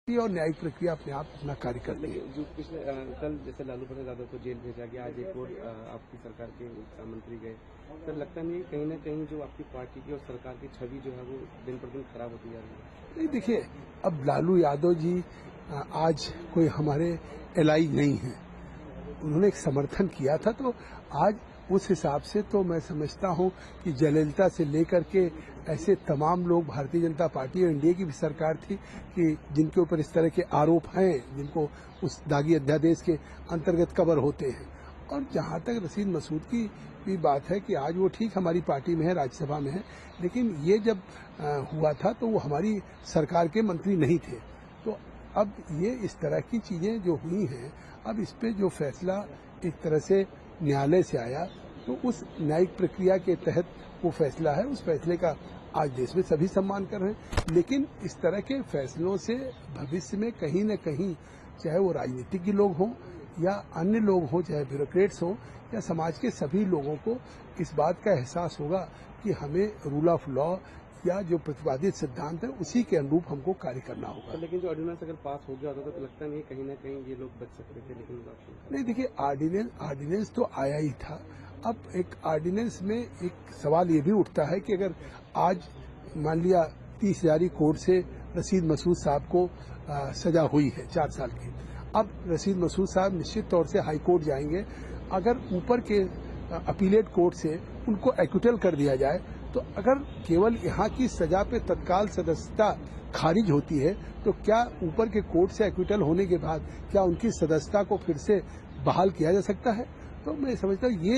और न्यायिक प्रक्रिया अपने आप अपना कार्य करती है। जो पिछले कल जैसे लालू प्रसाद यादव को जेल भेजा गया, आज एक और आपकी सरकार के मंत्री गए, सर लगता नहीं कहीं ना कहीं जो आपकी पार्टी की और सरकार की छवि जो है वो दिन पर दिन खराब होती जा रही है? नहीं, देखिए, अब लालू यादव जी आज कोई हमारे एलाई नहीं है। उन्होंने एक समर्थन किया था, तो आज उस हिसाब से तो मैं समझता हूं कि जयललिता से लेकर के ऐसे तमाम लोग, भारतीय जनता पार्टी और एनडीए की भी सरकार थी कि जिनके ऊपर इस तरह के आरोप हैं, जिनको उस दागी अध्यादेश के अंतर्गत कवर होते हैं। और जहां तक रशीद मसूद की भी बात है कि आज वो ठीक हमारी पार्टी में है, राज्यसभा में है, लेकिन ये जब हुआ था तो वो हमारी सरकार के मंत्री नहीं थे। तो अब ये इस तरह की चीजें जो हुई हैं, अब इस पे जो फैसला एक तरह से न्यायालय से आया, तो उस न्यायिक प्रक्रिया के तहत वो फैसला है। उस फैसले का आज देश में सभी सम्मान कर रहे हैं, लेकिन इस तरह के फैसलों से भविष्य में कहीं न कहीं, चाहे वो राजनीतिक लोग हों या अन्य लोग हों, चाहे ब्यूरोक्रेट्स हों या समाज के सभी लोगों को इस बात का एहसास होगा कि हमें रूल ऑफ लॉ या जो प्रतिपादित सिद्धांत है उसी के अनुरूप हमको कार्य करना होगा। तो लेकिन जो ऑर्डिनेंस अगर पास हो गया होता तो लगता नहीं कहीं ना कहीं ये लोग बच सकते थे, लेकिन नहीं, देखिए, ऑर्डिनेंस तो आया ही था। अब एक ऑर्डिनेंस में एक सवाल ये भी उठता है कि अगर आज मान लिया 30 जारी कोर्ट से रशीद मसूद साहब को सजा हुई है 4 साल की, अब रशीद मसूद साहब निश्चित तौर से हाई कोर्ट जाएंगे। अगर ऊपर के अपीलेट कोर्ट से उनको एक्विटल कर दिया जाए, तो अगर केवल यहाँ की सजा पे तत्काल सदस्यता खारिज होती है, तो क्या ऊपर के कोर्ट से एक्विटल होने के बाद क्या उनकी सदस्यता को फिर से बहाल किया जा सकता है? तो मैं समझता हूँ ये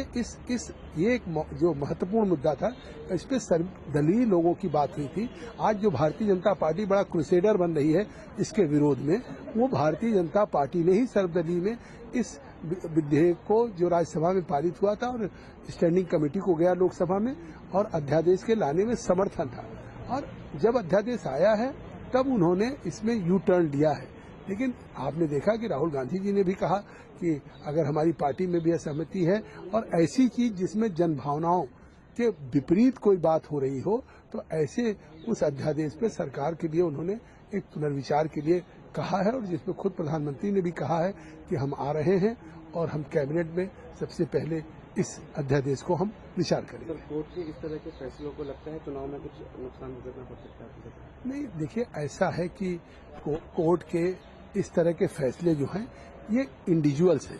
एक जो महत्वपूर्ण मुद्दा था, इस पे सर्वदलीय लोगों की बात हुई थी। आज जो भारतीय जनता पार्टी बड़ा क्रूसेडर बन रही है इसके विरोध में, वो भारतीय जनता पार्टी ने ही सर्वदलीय में इस विधेयक को जो राज्यसभा में पारित हुआ था और स्टैंडिंग कमेटी को गया लोकसभा में, और अध्यादेश के लाने में समर्थन था। और जब अध्यादेश आया है तब उन्होंने इसमें यू टर्न लिया है। लेकिन आपने देखा कि राहुल गांधी जी ने भी कहा कि अगर हमारी पार्टी में भी असहमति है और ऐसी चीज जिसमें जन भावनाओं के विपरीत कोई बात हो रही हो, तो ऐसे उस अध्यादेश पे सरकार के लिए उन्होंने एक पुनर्विचार के लिए कहा है, और जिसमें खुद प्रधानमंत्री ने भी कहा है कि हम आ रहे हैं और हम कैबिनेट में सबसे पहले इस अध्यादेश को हम विचार करेंगे। कोर्ट के इस तरह के फैसलों को लगता है चुनाव में कुछ नुकसान भुगतना पड़ सकता है? नहीं, देखिए, ऐसा है कि कोर्ट के इस तरह के फैसले जो हैं ये इंडिविजुअल्स हैं,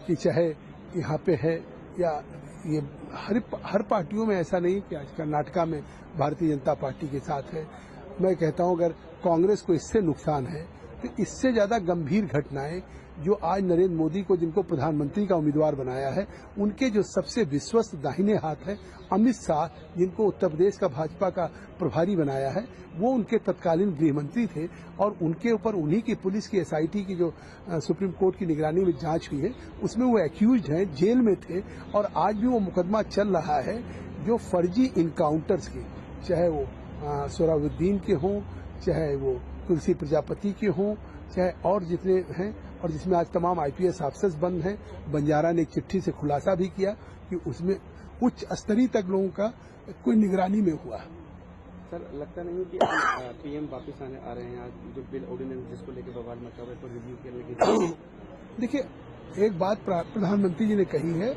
कि चाहे यहाँ पे है या ये हर पार्टियों में ऐसा नहीं कि आज कर्नाटका में भारतीय जनता पार्टी के साथ है। मैं कहता हूँ अगर कांग्रेस को इससे नुकसान है तो इससे ज्यादा गंभीर घटनाएं जो आज नरेंद्र मोदी को, जिनको प्रधानमंत्री का उम्मीदवार बनाया है, उनके जो सबसे विश्वस्त दाहिने हाथ है अमित शाह, जिनको उत्तर प्रदेश का भाजपा का प्रभारी बनाया है, वो उनके तत्कालीन गृह मंत्री थे, और उनके ऊपर उन्हीं की पुलिस की एसआईटी की जो सुप्रीम कोर्ट की निगरानी में जांच हुई है उसमें वो एक्यूज्ड हैं, जेल में थे, और आज भी वो मुकदमा चल रहा है जो फर्जी इनकाउंटर्स के, चाहे वो सोहराबुद्दीन के हों, चाहे वो तुलसी प्रजापति के हों, चाहे और जितने हैं, और जिसमें आज तमाम आईपीएस अफसर्स बंद हैं। बंजारा ने एक चिट्ठी से खुलासा भी किया कि उसमें उच्च स्तरीय तक लोगों का कोई निगरानी में हुआ। सर लगता नहीं कि पीएम वापस आ रहे हैं आज, जो बिल ऑर्डिनेंस जिसको लेकर बवाल मचा हुआ है, तो रिव्यू करने की? देखिए, एक बात प्रधानमंत्री जी ने कही है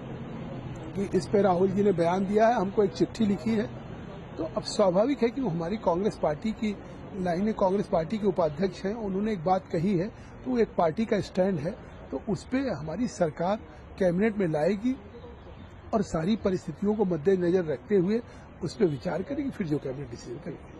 कि इस पे राहुल जी ने बयान दिया है, हमको एक चिट्ठी लिखी है, तो अब स्वाभाविक है कि वो हमारी कांग्रेस पार्टी की लाइन, कांग्रेस पार्टी के उपाध्यक्ष हैं, उन्होंने एक बात कही है तो वो एक पार्टी का स्टैंड है, तो उस पर हमारी सरकार कैबिनेट में लाएगी और सारी परिस्थितियों को मद्देनजर रखते हुए उस पर विचार करेगी, फिर जो कैबिनेट डिसीजन करेगी।